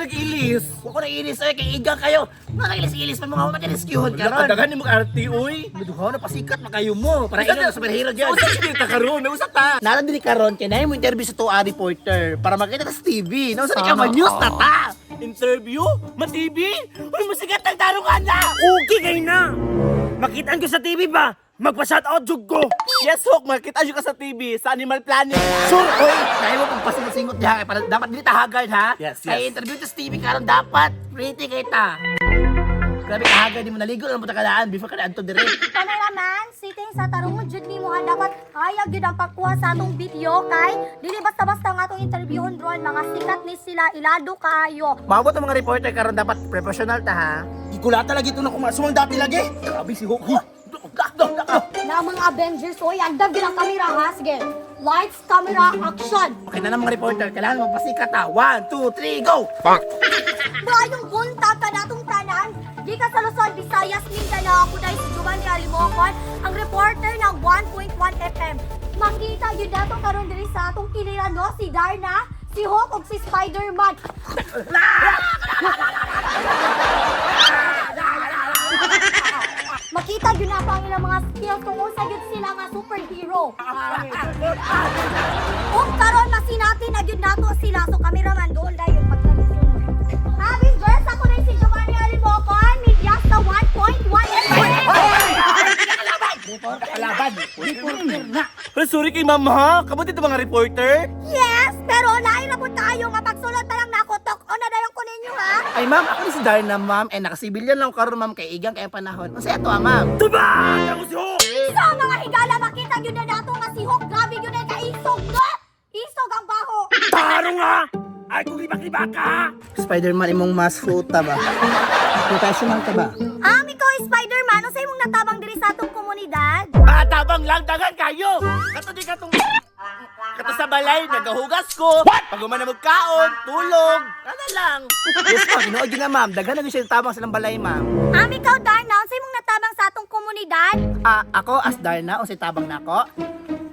nag-ilis? Huwag ko naiinis ay kay Igang kayo. Mga ilis-ilis pa mga matilis-kihon ka ron. Kadaghan ni mong arti, uy. Madugaw na pasikat makayo mo. Para ino na superhero dyan. Usa kita karon, usa ta. Nalang din karon kay na mo interview sa tuwa reporter para makita ta sa TV. No, sa ka news na ta. Interview? Ma-TV? Uy, masigat ang tarungan na! Okay kayo na! Makitaan ko sa TV ba? Magpa-shoutout jug ko! Yes, Hawk, makita nyo ka sa TV, sa Animal Planet. Sure, oy. Kaya mo pang pasingot-singot diha kay para dapat dili ta haggard ha. Yes, yes. Kay interview ta sa TV karon dapat pretty kay ta. Grabe ka haggard di mo naligo lang puta kadaan before ka na adto dire. Cameraman, sitting sa tarong jud nimo ha dapat hayag gyud ang pagkuha sa atong video kay dili basta-basta nga atong interviewon ron mga sikat ni sila ilado kaayo. Maabot ang mga reporter karon dapat professional ta ha. Ikulata lagi ito na kumasumang dati lagi. Grabe si Hawk. Na ang mga Avengers oy agdag gyud ang kamera ha sige. Lights, camera, action. Okay na ng mga reporter kailangan magpasikat ha. 1 2 3 go. Bayong bunta ka natong tanan. Di ka sa Luzon, Visayas, Mindanao. Ako dahil si Giovanni Alimocon, ang reporter ng 1.1 FM. Makita yun nato karon diri sa atong kiliran no, si Darna, si Hawk ug si Spider-Man. Makita yun nato ang ilang mga skills kung unsa gyud sila nga superhero. Ug karon masinatin na gyud nato sila so cameraman doon dayon pagkalisunod. Avengers, ako na si Giovanni Alimocon, media sa 1.1 FM. Kalaban. Reporter na. Pero sorry kay ma'am ha, kabuti ito mga reporter. Yes, pero nairabot tayo nga pagsulod pa lang nakotok o nadayon ko ninyo ha. Ay ma'am, ako ni si Darna ma'am and nakasibilyan lang karon ma'am kay Igang kay panahon. Unsa ato ma'am? Tubag! Ako si Hawk! Sa mga higala makita yun na nato nga si Hawk, grabe yun na kaisog no? Isog ang baho. Taro nga! Ay kung libak-libak ka! Spider-Man imong mas fruta ba? Professional ka ba? Ikaw Spider-Man, unsay imong natabang diri sa atong komunidad? Tabang lang, dagan kayo. Kato di katong... Kato sa balay, nagahugas ko. Pag umana magkaon, tulog. Ano lang. Yes ma'am, inood yun na ma'am. Daghan na siya tabang silang balay ma'am. Ikaw Darna, unsay imong natabang sa atong komunidad? Ako as Darna, unsay tabang nako?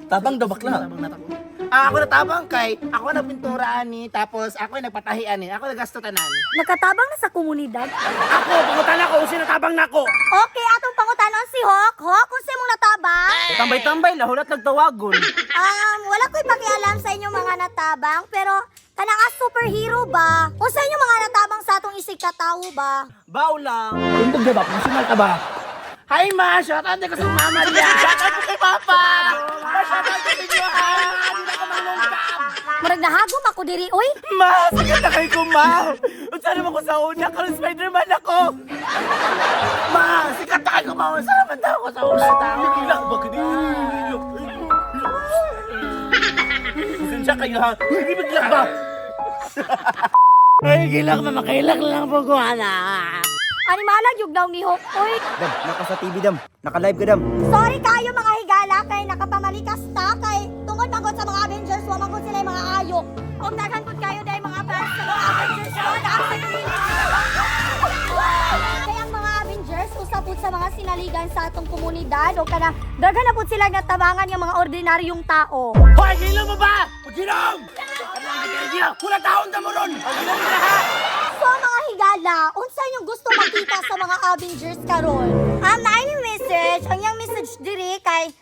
Tabang daw bakla. Tabang na ako. Ako natabang kay, ako nagpinturaan ni, tapos ako nagpatahian ni, ako nagasto tanan. Nakatabang na sa komunidad? Ako, pangutan ako, sinatabang na ako! Okay, atong pangutanon si Hawk. Hawk, unsay imong natabang? Tambay-tambay, lahulat nagtawagon. Wala ko'y pakialam sa inyong mga natabang, pero kanang as superhero ba? O sa inyong mga natabang sa atong isig katao ba? Bao lang. Tundog na ba? Professional ka ba? Hi ma! Shout out ko sa mama niya! Shout out ko kay Papa! Shout out ko sa inyo ha! Hindi na ako malungkab! Murag nahagom ako diri, oy. Ma! Sakit na kayo ko, ma! Unsa naman ko sa una, karon Spider-Man ako! Ma! Sikat na kayo ma! Saan naman daw ako sa ulan tao? Ilang ba kini? Pasensya kayo ha! Hindi biglang ba? Ay, gilang mamakailang lang po ko, ana. Animala yug daw ni Hawk, oy. Dam, naka sa TV dam. Naka-live ka dam. Sorry kayo mga higala kay nakapamalikas ta kay tungod magod sa mga Avengers, wa magod sila yung mga ayo. Kung daghan pud kayo dahil mga fans sa mga Avengers, daan sa kilid. Kaya ang mga Avengers usapod sa mga sinaligan sa atong komunidad o kana daghan na pud sila natabangan yung mga ordinaryong tao. Hoy, gilo mo ba? Pagilong! Wala taon na mo ron! Pagilong na ha! So mga higala, unsa yung gusto makita sa mga Avengers karon? Na ini message, ang yang message diri kay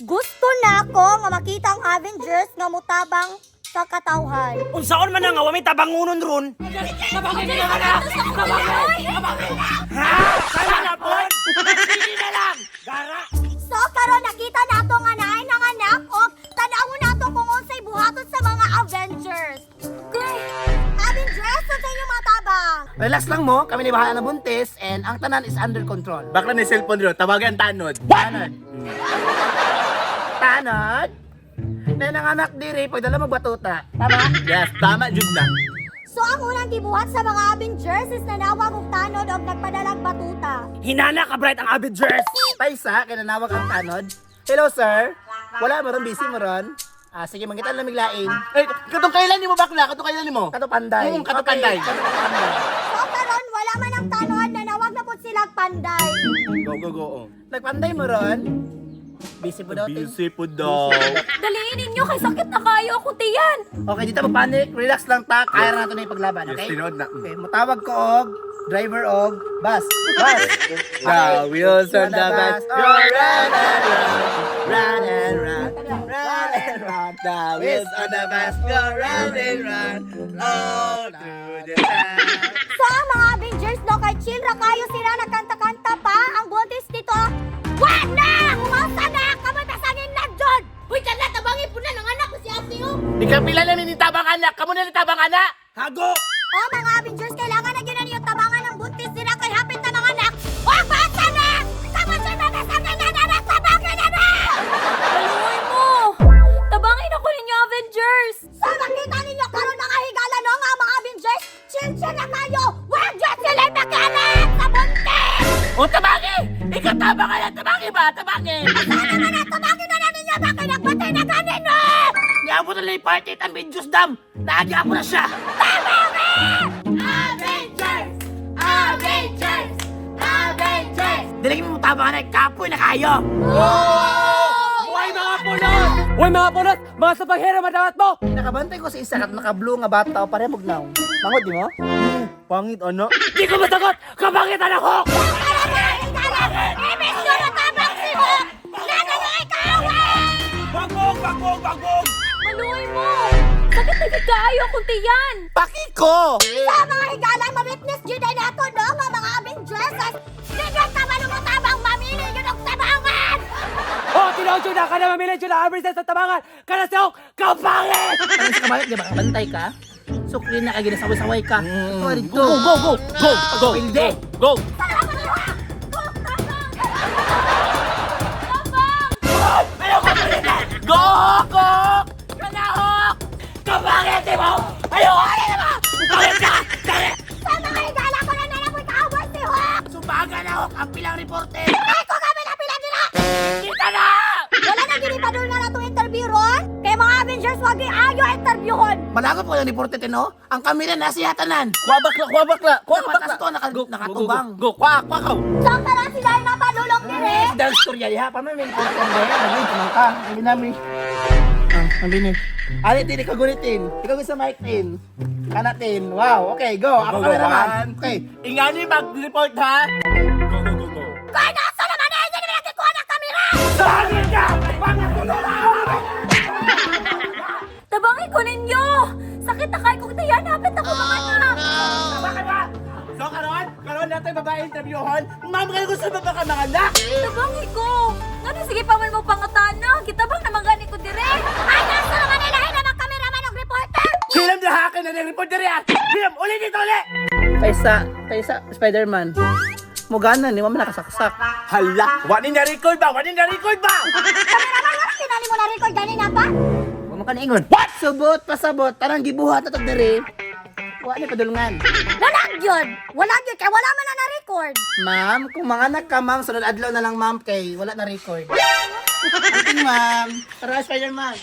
gusto na ko nga makita ang Avengers nga mutabang sa katawhan. Unsaon man nga, wami tabangunon ron! Ha? Kaya na po! Hindi na lang! Gara! So karon nakita nato nga naay nanganak og tan-awon nato kung unsay buhaton sa mga Avengers. Avengers, unsa inyong matabang? Relax lang mo, kami ni bahala na buntis, and ang tanan is under control. Bakla ni cellphone ron, tawagan tanod. Tanod. Tanod? Na nanganak diri, pagdala mo batuta. Tama? Yes, tama jud na. So ang unang gibuhat sa mga Avengers is nanawag og tanod og nagpadalag batuta. Hinana ka bright ang Avengers! Paisa, kinanawag ang tanod. Hello, sir. Wala mo ron, busy mo ron. Sige, mangitan lang miglain. Ay, katong kailan ni mo bakla? Katong kailan ni mo? Kato panday. Kato panday. Kato panday. So karon wala man ang tanod nanawag na pud sila panday. Go, go, go. Oh. Nagpanday mo ron. Busy po daw, ting. Busy po daw. Daliin ninyo kay sakit na kayo akong tiyan. Okay, dito magpanik. Relax lang ta. Kaya na ito na yung paglaban, Yes, okay? tinood na. Okay, matawag ko og driver og bus. Bus. The wheels on the bus go round and round, Run and run. round and round. The wheels on the bus go round and round, all through the town. Sa mga Avengers, no, kay chill ra kayo sila, nagkanta-kanta pa. Ang buntis dito, wag na! Kumasa na! Kamatasangin na, John! Uy, kala, tabangin po na ng anak ko si Ate, oh! Di ka pila namin ni tabang anak. Kamu na ni tabang anak. Hago! Oh, mga Avengers, kailangan na yun yung tabangan ng buntis nila kay hapit na mga anak. Wag basa na! Kamatay na nasangin na anak! Tabangin na na! Aluoy mo! Tabangin ako ninyo, Avengers! Sa makita ninyo karon mga higala, no, nga mga Avengers, chill-chill na kayo! Wag dyan sila makialam sa buntis! O, tabangin! Ikaw tabang anak. Tabangin ba? Tabangin. Sana na tabangin na ninyo! Bakit nagbatay na ganin, no? Niyapo na lang yung party at ang Benjus Dam. Naagya po na siya. Avengers! Avengers! Avengers! Dilagin mo tabang anak. Kapoy na kayo. Uy, mga pulot! Uy, mga pulot! Mga sapaghero, madawat mo! Nakabantay ko sa isa kat naka-blue nga bata o pare mugnaw. Mangod di mo? Pangit, ano? Di ko masagot! Kapangitan ako! Bagog, bagog, bagog! Maluoy mo! Sakit na kaayo akong tiyan! Pakiko! Sa mga higala, ma-witness yun ay nato, no? Nga mga Avengers! Bigyan ka malumatabang mamili yun ang tabangan! Oh, tinawag yun na! Kana mamili yun na Avengers sa tabangan! Kana siyong kapangit! Ano sa kabayot, di ba? Bantay ka? Sukli na kagina saway-saway ka. Ito rin to. Go, go, go! Go, go, Hindi. go! Salamat niyo, ha! Oh, tabang! Tabang! Go, go! Kanahok! Kapangit mo! Ayoko na naman! Bakit ka? Bakit? Sa mga higala ko na nalamoy kaaway si Hawk! Subaga na Hawk ang pilang reporter! Ay, ko kami na nila! Kita na! Wala na ginipadol nga na itong interview ron? Kaya mga Avengers, wag yung ayo interviewon! Malagot po yung reporter no? Ang kamera nasa yatanan! Kwabak na, kwabak na! Kwabak Patas na! to, nakatubang. Go, kwak, kwakaw! Diyan ka na sila yung napadulong dire! Dance storya diha pa may reporter na yan. Nagawin tumang ka. Ang binami. Ang binig. Ali, tini kagulitin. Ikaw sa mic tin. Kanatin. Wow, okay, go. Ako Go, go, kameraman. one. Okay. Ingani mag-report ha! Go, go, go, go! Kaya nasa naman na hindi naman nagkikuha ng kamera! Saan ka? Tabangin ko ninyo! Sakit na kayo kung tiyan, hapit ako mga anak! Bakit ba? So, karon natin babae interviewon. Ma'am, kayo gusto ba baka mga anak? Tabangin ko! Ano, sige pa man mo pangatana? Kitabang naman gani ko dire! Ay, nasa naman na ilahin naman kameraman ng reporter! Hilam na hakin na ng report diri ah! Hilam, uli dito uli! Kaysa Spider-Man. Mugana ni mo nakasaksak. Hala, wani na record ba? Wani na record ba? Kameraman, wala tinali mo na record gani na pa? Wa man kaningon. What? Subot pasabot tarang gibuhat na tag diri. Wa ni padulngan. Wala yun! Wala yun, kaya wala man na na-record! Ma'am, kung mga anak ka ma'am, sunod adlaw na lang ma'am kay wala na record. Ating ma'am. Tara Spider-Man.